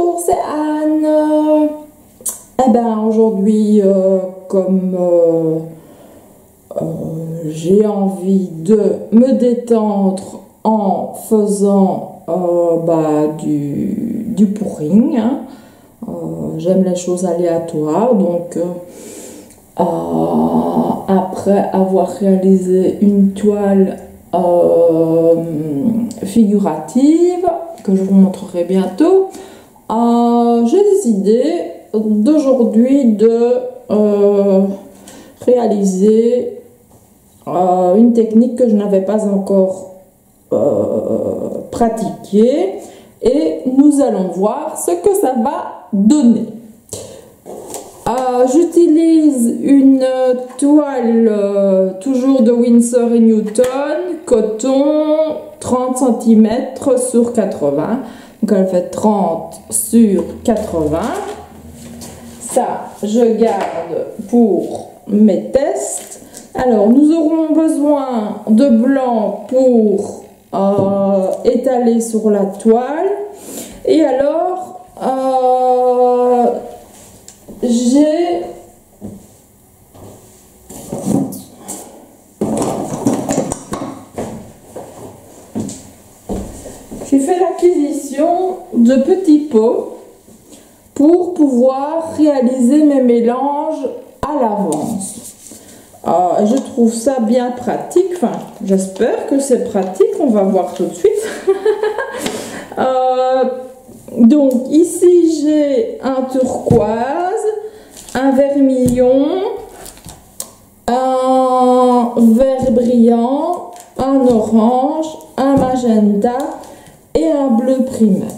Bonjour, c'est Anne. Eh ben aujourd'hui, comme j'ai envie de me détendre en faisant du pouring, hein. J'aime les choses aléatoires, donc après avoir réalisé une toile figurative que je vous montrerai bientôt, j'ai décidé d'aujourd'hui de réaliser une technique que je n'avais pas encore pratiquée, et nous allons voir ce que ça va donner. J'utilise une toile toujours de Winsor & Newton, coton, 30 cm sur 80. Donc elle fait 30 sur 80. Ça, je garde pour mes tests. Alors, nous aurons besoin de blanc pour étaler sur la toile. Et alors, j'ai fait l'acquisition de petits pots pour pouvoir réaliser mes mélanges à l'avance. Je trouve ça bien pratique, enfin j'espère que c'est pratique, on va voir tout de suite. Donc ici j'ai un turquoise, un vermillon, un vert brillant, un orange, un magenta et un bleu primaire.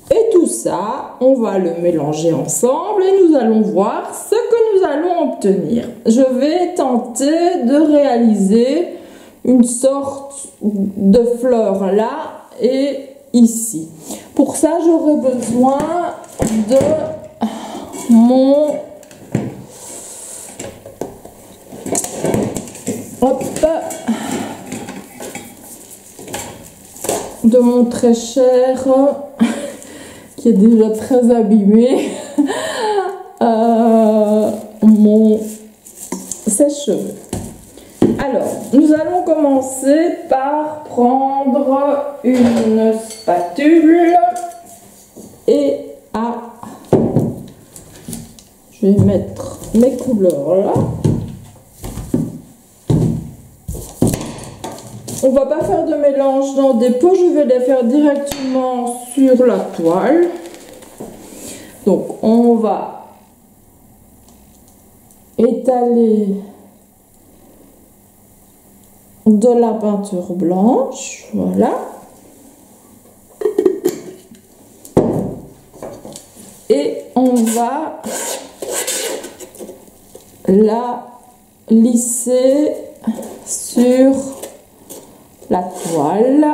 Et tout ça, on va le mélanger ensemble et nous allons voir ce que nous allons obtenir. Je vais tenter de réaliser une sorte de fleur là et ici. Pour ça, j'aurai besoin de mon très cher qui est déjà très abîmé, mon sèche-cheveux. Alors, nous allons commencer par prendre une spatule et je vais mettre mes couleurs là. On va pas faire de mélange dans des pots, je vais les faire directement sur la toile. Donc on va étaler de la peinture blanche, voilà. Et on va la lisser sur la toile.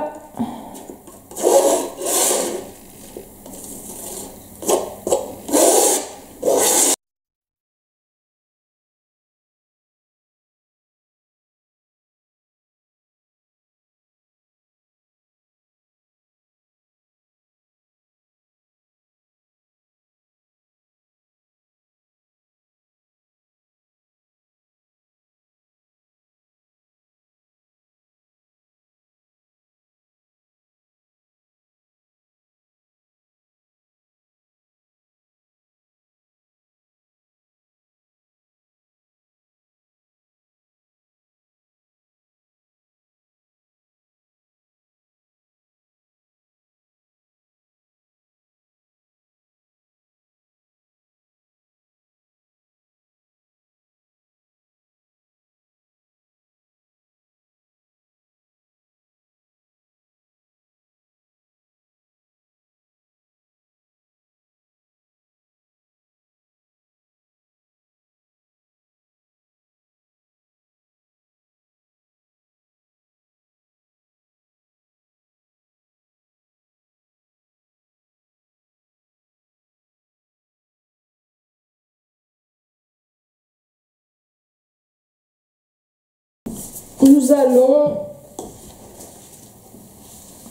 Nous allons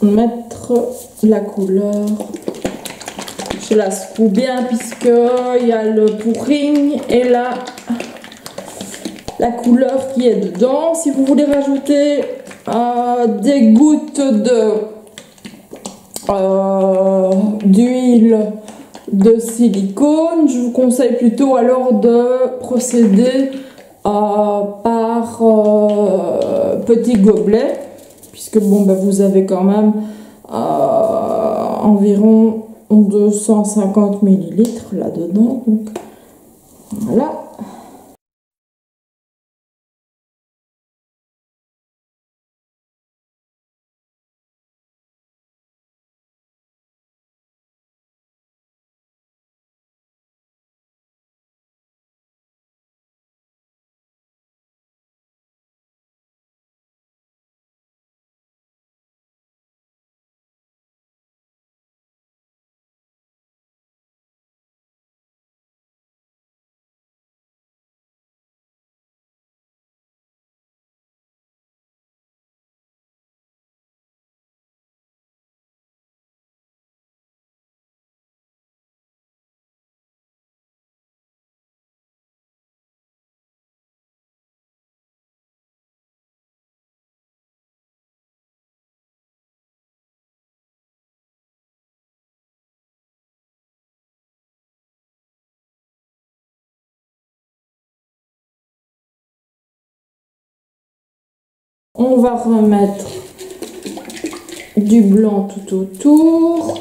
mettre la couleur Je la secoue bien puisque il y a le pourring et la couleur qui est dedans. Si vous voulez rajouter des gouttes d'huile de silicone, je vous conseille plutôt alors de procéder par petit gobelet, puisque bon, ben, vous avez quand même environ 250 ml là-dedans. Donc voilà. On va remettre du blanc tout autour.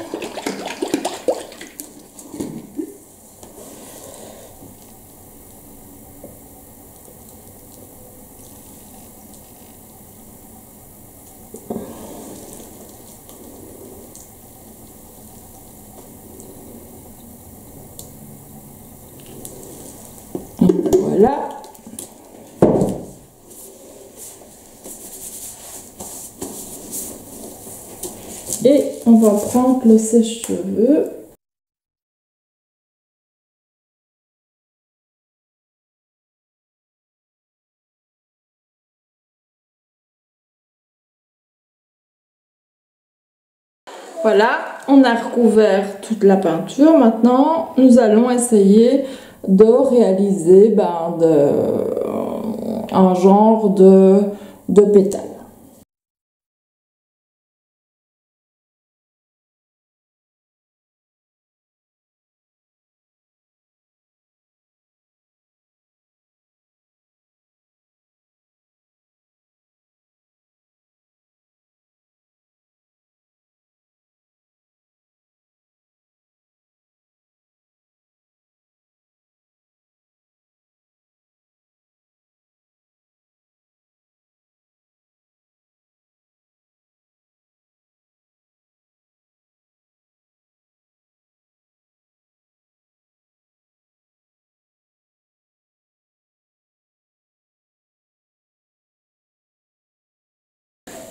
Voilà. Et on va prendre le sèche-cheveux. Voilà, on a recouvert toute la peinture. Maintenant, nous allons essayer de réaliser un genre de pétale.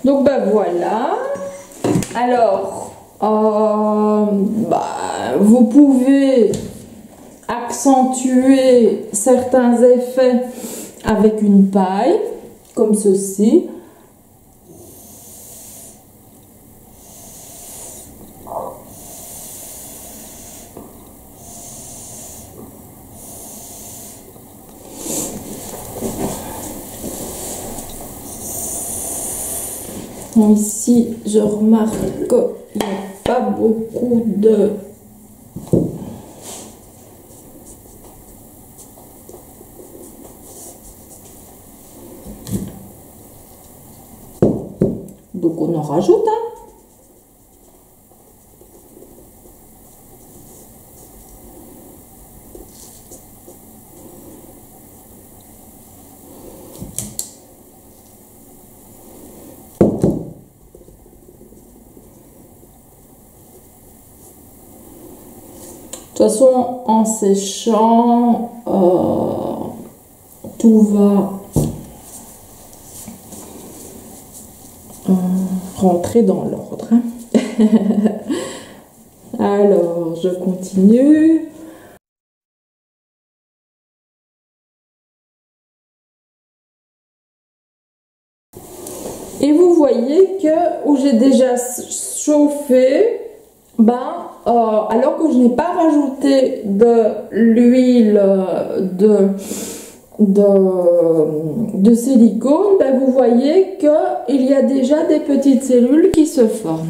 Donc ben voilà. Alors, vous pouvez accentuer certains effets avec une paille, comme ceci. Bon, ici, je remarque qu'il n'y a pas beaucoup de... Donc on en rajoute, hein. De toute façon, en séchant, tout va rentrer dans l'ordre. Alors, je continue. Et vous voyez que où j'ai déjà chauffé alors que je n'ai pas rajouté de l'huile de silicone, vous voyez qu'il y a déjà des petites cellules qui se forment.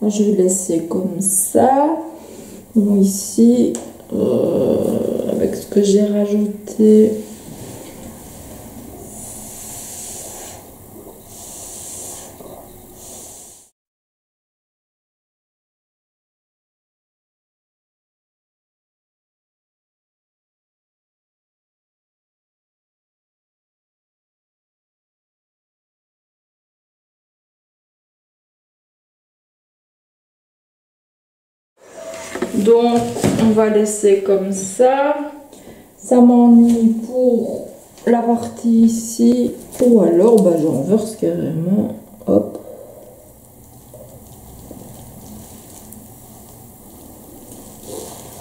Je vais laisser comme ça. Bon, ici, avec ce que j'ai rajouté. Donc, on va laisser comme ça. Ça m'ennuie pour la partie ici. Ou alors, j'en verse carrément. Hop.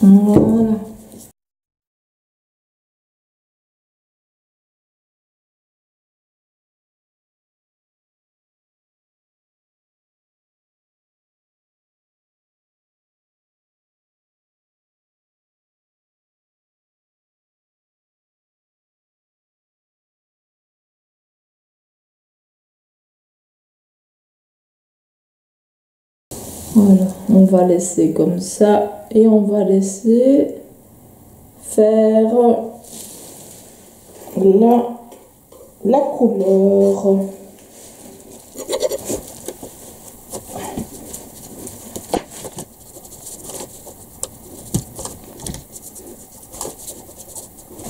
Voilà. Voilà, on va laisser comme ça et on va laisser faire la couleur.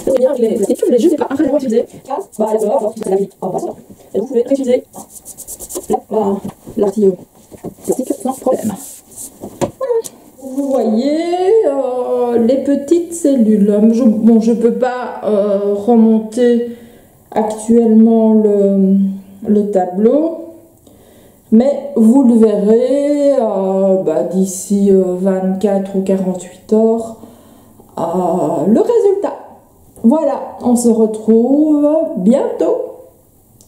Je voulais juste pas un réservoir utilisé. La vie. Et vous pouvez réutiliser l'artille plastique sans problème. Voilà. Vous voyez les petites cellules. Je ne peux pas remonter actuellement le tableau, mais vous le verrez d'ici 24 ou 48 heures le résultat. Voilà, on se retrouve bientôt.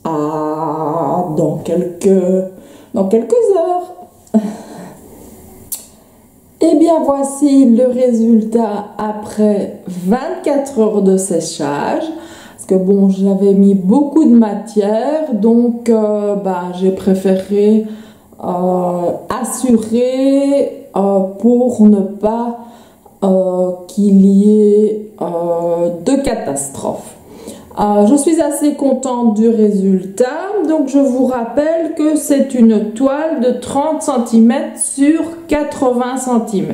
Dans quelques heures. Et bien voici le résultat après 24 heures de séchage. Parce que bon, j'avais mis beaucoup de matière, donc j'ai préféré assurer pour ne pas qu'il y ait de catastrophe. Je suis assez contente du résultat, donc je vous rappelle que c'est une toile de 30 cm sur 80 cm.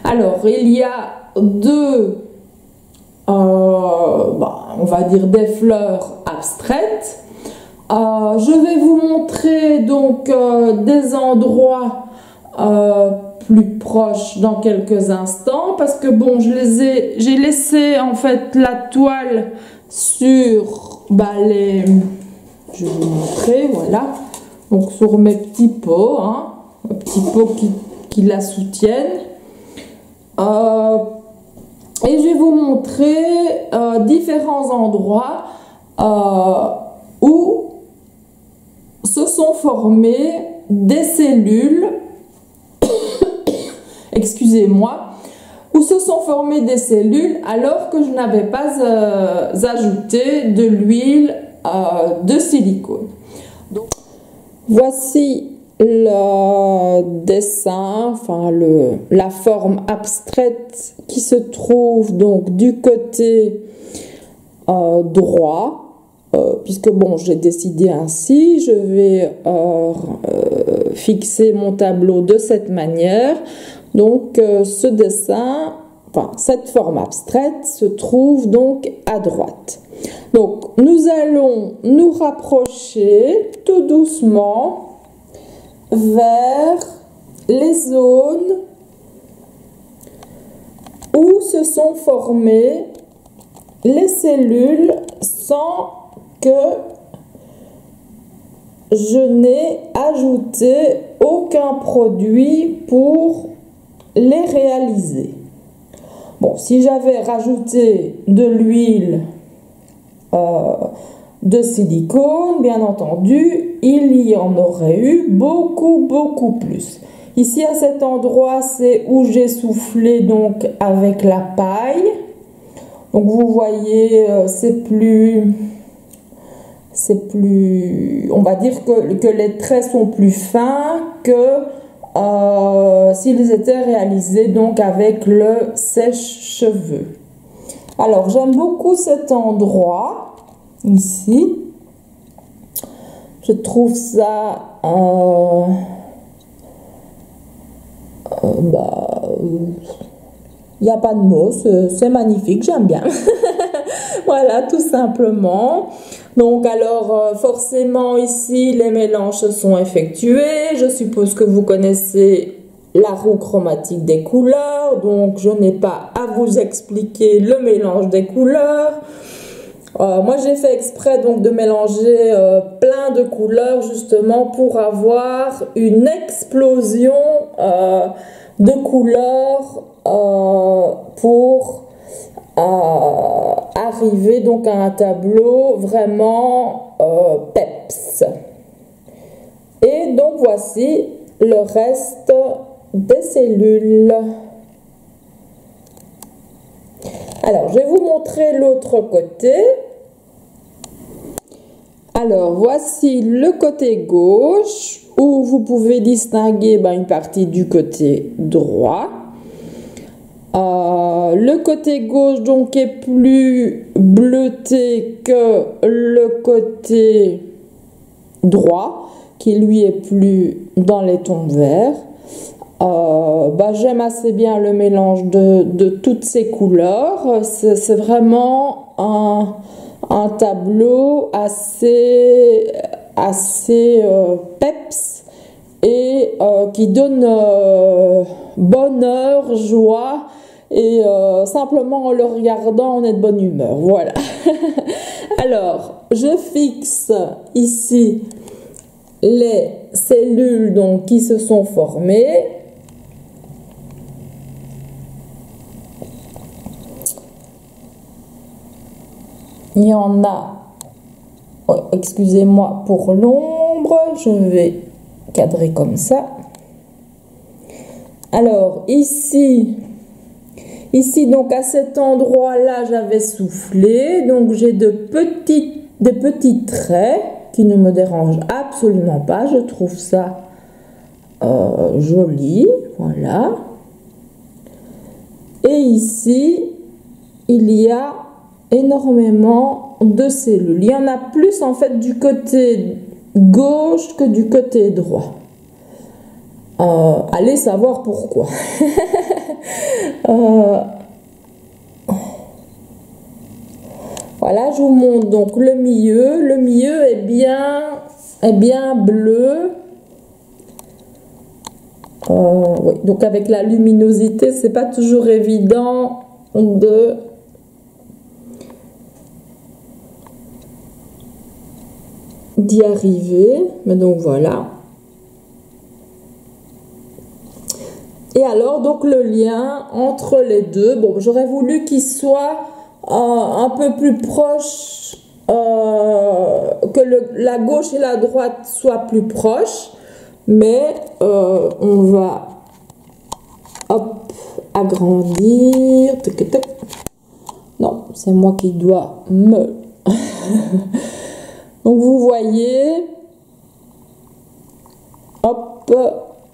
Alors, il y a deux, on va dire des fleurs abstraites. Je vais vous montrer donc des endroits plus proches dans quelques instants, parce que bon, j'ai laissé en fait la toile sur je vais vous montrer, voilà, donc sur mes petits pots, petits pots qui la soutiennent, et je vais vous montrer différents endroits où se sont formées des cellules excusez-moi, où se sont formées des cellules alors que je n'avais pas ajouté de l'huile de silicone. Donc, voici le dessin, la forme abstraite qui se trouve donc du côté droit. Puisque bon, j'ai décidé ainsi, je vais fixer mon tableau de cette manière. Donc ce dessin, cette forme abstraite se trouve donc à droite. Donc nous allons nous rapprocher tout doucement vers les zones où se sont formées les cellules sans que je n'ai ajouté aucun produit pour les réaliser. Bon, si j'avais rajouté de l'huile de silicone, bien entendu, il y en aurait eu beaucoup plus. Ici, à cet endroit, c'est où j'ai soufflé donc avec la paille. Donc, vous voyez, c'est plus, on va dire que les traits sont plus fins que s'ils étaient réalisés donc avec le sèche-cheveux. Alors, j'aime beaucoup cet endroit, ici. Je trouve ça... il n'y a pas de mots, c'est magnifique, j'aime bien. Voilà, tout simplement. Donc, alors, forcément, ici, les mélanges se sont effectués. Je suppose que vous connaissez la roue chromatique des couleurs. Donc, je n'ai pas à vous expliquer le mélange des couleurs. Moi, j'ai fait exprès donc de mélanger plein de couleurs, justement, pour avoir une explosion de couleurs pour arriver donc à un tableau vraiment peps. Et donc voici le reste des cellules. Alors, je vais vous montrer l'autre côté. Alors, voici le côté gauche où vous pouvez distinguer une partie du côté droit. Le côté gauche donc est plus bleuté que le côté droit qui lui est plus dans les tons verts. J'aime assez bien le mélange de toutes ces couleurs. C'est vraiment un tableau assez peps et qui donne bonheur, joie et simplement en le regardant on est de bonne humeur. Voilà. Alors je fixe ici les cellules donc qui se sont formées. Il y en a, excusez-moi pour l'ombre, je vais cadrer comme ça. Alors ici donc à cet endroit-là, j'avais soufflé, donc j'ai des petits traits qui ne me dérangent absolument pas. Je trouve ça joli, voilà. Et ici, il y a énormément de cellules. Il y en a plus en fait du côté gauche que du côté droit. Allez savoir pourquoi. Voilà, je vous montre donc le milieu. Le milieu est bien bleu. Oui, donc avec la luminosité, c'est pas toujours évident d'y arriver, mais donc voilà. Et alors donc le lien entre les deux, bon, j'aurais voulu qu'il soit un peu plus proche, que la gauche et la droite soient plus proches, mais on va agrandir. Non, c'est moi qui dois me... Donc vous voyez,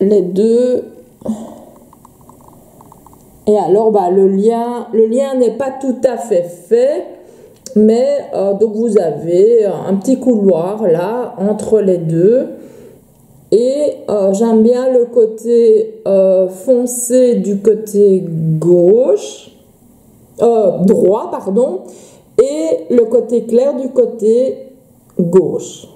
les deux. Et alors le lien n'est pas tout à fait fait, mais donc vous avez un petit couloir là entre les deux. Et j'aime bien le côté foncé du côté gauche, droit pardon, et le côté clair du côté gauche.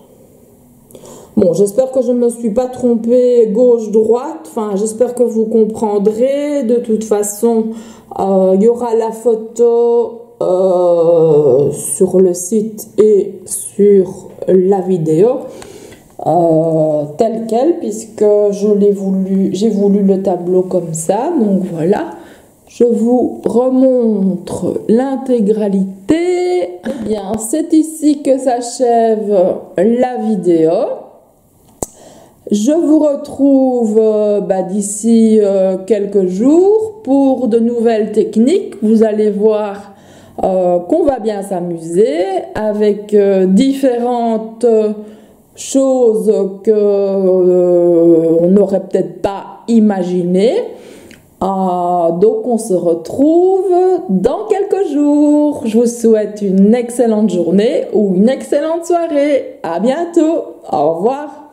Bon, j'espère que je ne me suis pas trompée gauche-droite. Enfin, j'espère que vous comprendrez. De toute façon, il y aura la photo sur le site et sur la vidéo telle quelle, puisque j'ai voulu le tableau comme ça. Donc voilà, je vous remontre l'intégralité. Eh bien, c'est ici que s'achève la vidéo. Je vous retrouve d'ici quelques jours pour de nouvelles techniques. Vous allez voir qu'on va bien s'amuser avec différentes choses que on n'aurait peut-être pas imaginées. Donc on se retrouve dans quelques jours. Je vous souhaite une excellente journée ou une excellente soirée. À bientôt. Au revoir.